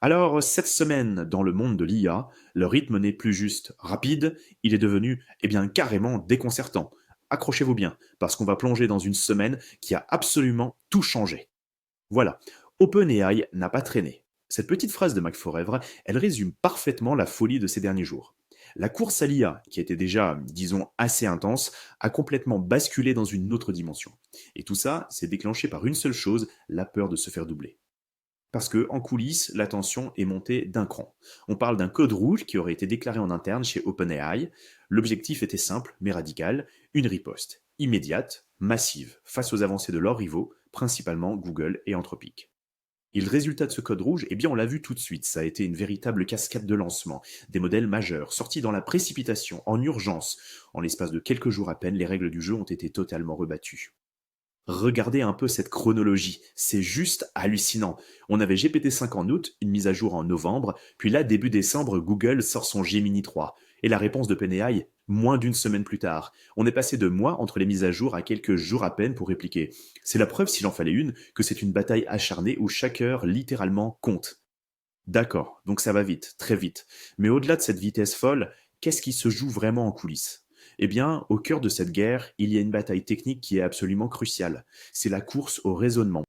Alors, cette semaine, dans le monde de l'IA, le rythme n'est plus juste rapide, il est devenu, carrément déconcertant. Accrochez-vous bien, parce qu'on va plonger dans une semaine qui a absolument tout changé. Voilà, OpenAI n'a pas traîné. Cette petite phrase de Mac Forever, elle résume parfaitement la folie de ces derniers jours. La course à l'IA, qui était déjà, disons, assez intense, a complètement basculé dans une autre dimension. Et tout ça, c'est déclenché par une seule chose, la peur de se faire doubler. Parce que, en coulisses, la tension est montée d'un cran. On parle d'un code rouge qui aurait été déclaré en interne chez OpenAI. L'objectif était simple mais radical, une riposte immédiate, massive, face aux avancées de leurs rivaux, principalement Google et Anthropic. Et le résultat de ce code rouge, on l'a vu tout de suite, ça a été une véritable cascade de lancement, des modèles majeurs, sortis dans la précipitation, en urgence. En l'espace de quelques jours à peine, les règles du jeu ont été totalement rebattues. Regardez un peu cette chronologie, c'est juste hallucinant. On avait GPT-5 en août, une mise à jour en novembre, puis là, début décembre, Google sort son Gemini 3. Et la réponse de OpenAI, moins d'une semaine plus tard. On est passé de mois entre les mises à jour à quelques jours à peine pour répliquer. C'est la preuve, s'il en fallait une, que c'est une bataille acharnée où chaque heure, littéralement, compte. D'accord, donc ça va vite, très vite. Mais au-delà de cette vitesse folle, qu'est-ce qui se joue vraiment en coulisses? Eh bien, au cœur de cette guerre, il y a une bataille technique qui est absolument cruciale. C'est la course au raisonnement.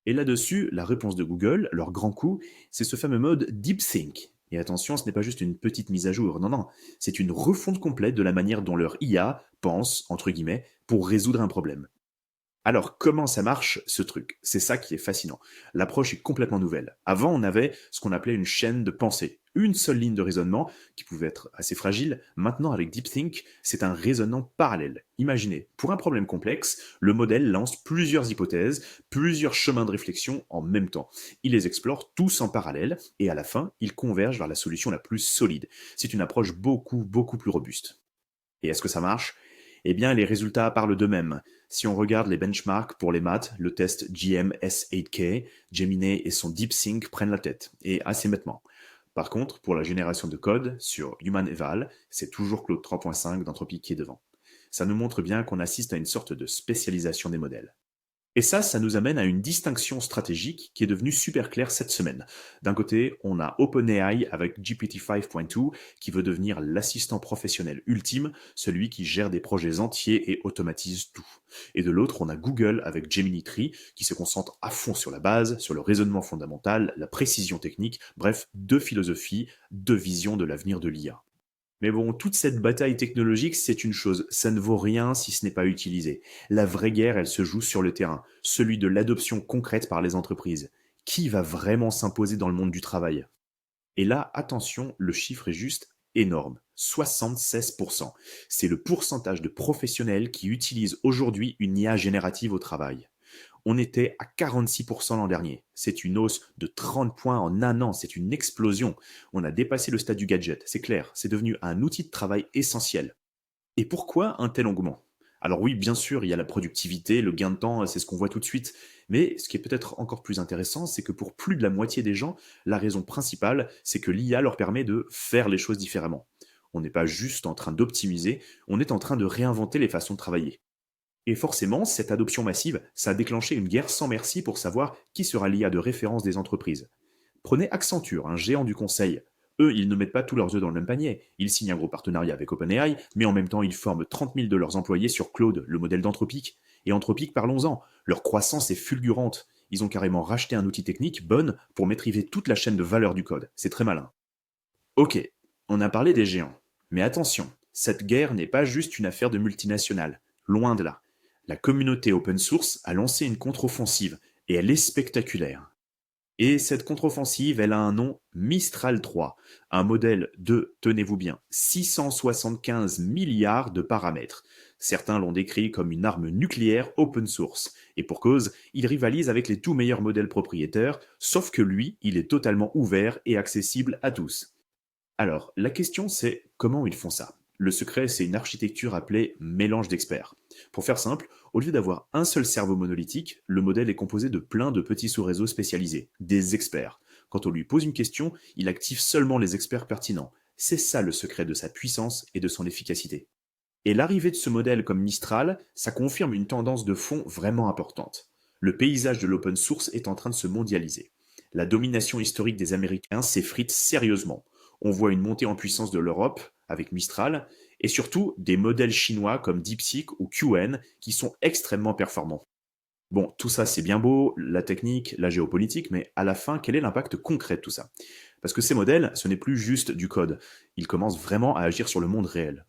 Et là-dessus, la réponse de Google, leur grand coup, c'est ce fameux mode DeepSync. Et attention, ce n'est pas juste une petite mise à jour, non, non, c'est une refonte complète de la manière dont leur IA pense, entre guillemets, pour résoudre un problème. Alors, comment ça marche, ce truc? C'est ça qui est fascinant. L'approche est complètement nouvelle. Avant, on avait ce qu'on appelait une chaîne de pensée. Une seule ligne de raisonnement, qui pouvait être assez fragile. Maintenant, avec DeepThink, c'est un raisonnement parallèle. Imaginez, pour un problème complexe, le modèle lance plusieurs hypothèses, plusieurs chemins de réflexion en même temps. Il les explore tous en parallèle, et à la fin, il converge vers la solution la plus solide. C'est une approche beaucoup, beaucoup plus robuste. Et est-ce que ça marche? Eh bien, les résultats parlent d'eux-mêmes. Si on regarde les benchmarks pour les maths, le test GMS8K, Gemini et son DeepSync prennent la tête, et assez nettement. Par contre, pour la génération de code, sur Human Eval, c'est toujours Claude 3.5 d'Anthropic qui est devant. Ça nous montre bien qu'on assiste à une sorte de spécialisation des modèles. Et ça nous amène à une distinction stratégique qui est devenue super claire cette semaine. D'un côté, on a OpenAI avec GPT-5.2 qui veut devenir l'assistant professionnel ultime, celui qui gère des projets entiers et automatise tout. Et de l'autre, on a Google avec Gemini 3 qui se concentre à fond sur la base, sur le raisonnement fondamental, la précision technique, bref, deux philosophies, deux visions de l'avenir de l'IA. Mais bon, toute cette bataille technologique, c'est une chose, ça ne vaut rien si ce n'est pas utilisé. La vraie guerre, elle se joue sur le terrain, celui de l'adoption concrète par les entreprises. Qui va vraiment s'imposer dans le monde du travail? Et là, attention, le chiffre est juste énorme. 76%. C'est le pourcentage de professionnels qui utilisent aujourd'hui une IA générative au travail. On était à 46% l'an dernier. C'est une hausse de 30 points en un an, c'est une explosion. On a dépassé le stade du gadget, c'est clair, c'est devenu un outil de travail essentiel. Et pourquoi un tel engouement? Alors oui, bien sûr, il y a la productivité, le gain de temps, c'est ce qu'on voit tout de suite. Mais ce qui est peut-être encore plus intéressant, c'est que pour plus de la moitié des gens, la raison principale, c'est que l'IA leur permet de faire les choses différemment. On n'est pas juste en train d'optimiser, on est en train de réinventer les façons de travailler. Et forcément, cette adoption massive, ça a déclenché une guerre sans merci pour savoir qui sera l'IA de référence des entreprises. Prenez Accenture, un géant du conseil. Eux, ils ne mettent pas tous leurs œufs dans le même panier. Ils signent un gros partenariat avec OpenAI, mais en même temps, ils forment 30 000 de leurs employés sur Claude, le modèle d'Anthropic. Et Anthropic, parlons-en, leur croissance est fulgurante. Ils ont carrément racheté un outil technique, Bonne, pour maîtriser toute la chaîne de valeur du code. C'est très malin. Ok, on a parlé des géants. Mais attention, cette guerre n'est pas juste une affaire de multinationales. Loin de là. La communauté open source a lancé une contre-offensive, et elle est spectaculaire. Et cette contre-offensive, elle a un nom, Mistral 3, un modèle de, tenez-vous bien, 675 milliards de paramètres. Certains l'ont décrit comme une arme nucléaire open source. Et pour cause, il rivalise avec les tout meilleurs modèles propriétaires, sauf que lui, il est totalement ouvert et accessible à tous. Alors, la question c'est comment ils font ça? Le secret, c'est une architecture appelée mélange d'experts. Pour faire simple, au lieu d'avoir un seul cerveau monolithique, le modèle est composé de plein de petits sous-réseaux spécialisés, des experts. Quand on lui pose une question, il active seulement les experts pertinents. C'est ça le secret de sa puissance et de son efficacité. Et l'arrivée de ce modèle comme Mistral, ça confirme une tendance de fond vraiment importante. Le paysage de l'open source est en train de se mondialiser. La domination historique des Américains s'effrite sérieusement. On voit une montée en puissance de l'Europe avec Mistral, et surtout des modèles chinois comme DeepSeek ou QN qui sont extrêmement performants. Bon, tout ça c'est bien beau, la technique, la géopolitique, mais à la fin, quel est l'impact concret de tout ça? Parce que ces modèles, ce n'est plus juste du code, ils commencent vraiment à agir sur le monde réel.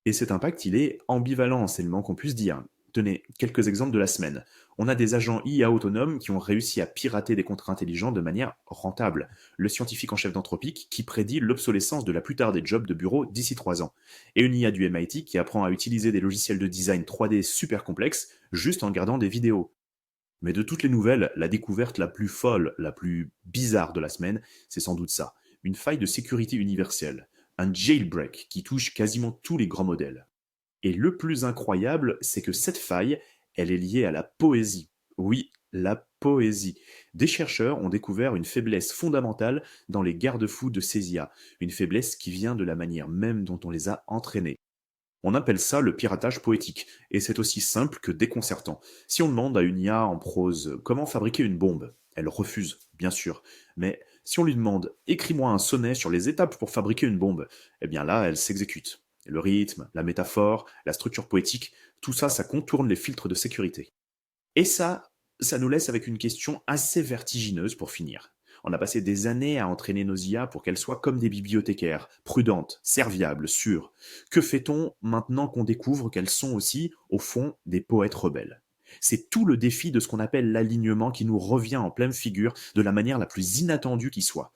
Et cet impact, il est ambivalent, c'est le moins qu'on puisse dire. Tenez, quelques exemples de la semaine. On a des agents IA autonomes qui ont réussi à pirater des contrats intelligents de manière rentable. Le scientifique en chef d'Anthropic qui prédit l'obsolescence de la plupart des jobs de bureau d'ici 3 ans. Et une IA du MIT qui apprend à utiliser des logiciels de design 3D super complexes juste en regardant des vidéos. Mais de toutes les nouvelles, la découverte la plus folle, la plus bizarre de la semaine, c'est sans doute ça. Une faille de sécurité universelle. Un jailbreak qui touche quasiment tous les grands modèles. Et le plus incroyable, c'est que cette faille, elle est liée à la poésie. Oui, la poésie. Des chercheurs ont découvert une faiblesse fondamentale dans les garde-fous de ces IA, une faiblesse qui vient de la manière même dont on les a entraînés. On appelle ça le piratage poétique, et c'est aussi simple que déconcertant. Si on demande à une IA en prose comment fabriquer une bombe, elle refuse, bien sûr. Mais si on lui demande écris-moi un sonnet sur les étapes pour fabriquer une bombe, eh bien là, elle s'exécute. Le rythme, la métaphore, la structure poétique, tout ça, ça contourne les filtres de sécurité. Et ça nous laisse avec une question assez vertigineuse pour finir. On a passé des années à entraîner nos IA pour qu'elles soient comme des bibliothécaires, prudentes, serviables, sûres. Que fait-on maintenant qu'on découvre qu'elles sont aussi, au fond, des poètes rebelles? C'est tout le défi de ce qu'on appelle l'alignement qui nous revient en pleine figure de la manière la plus inattendue qui soit.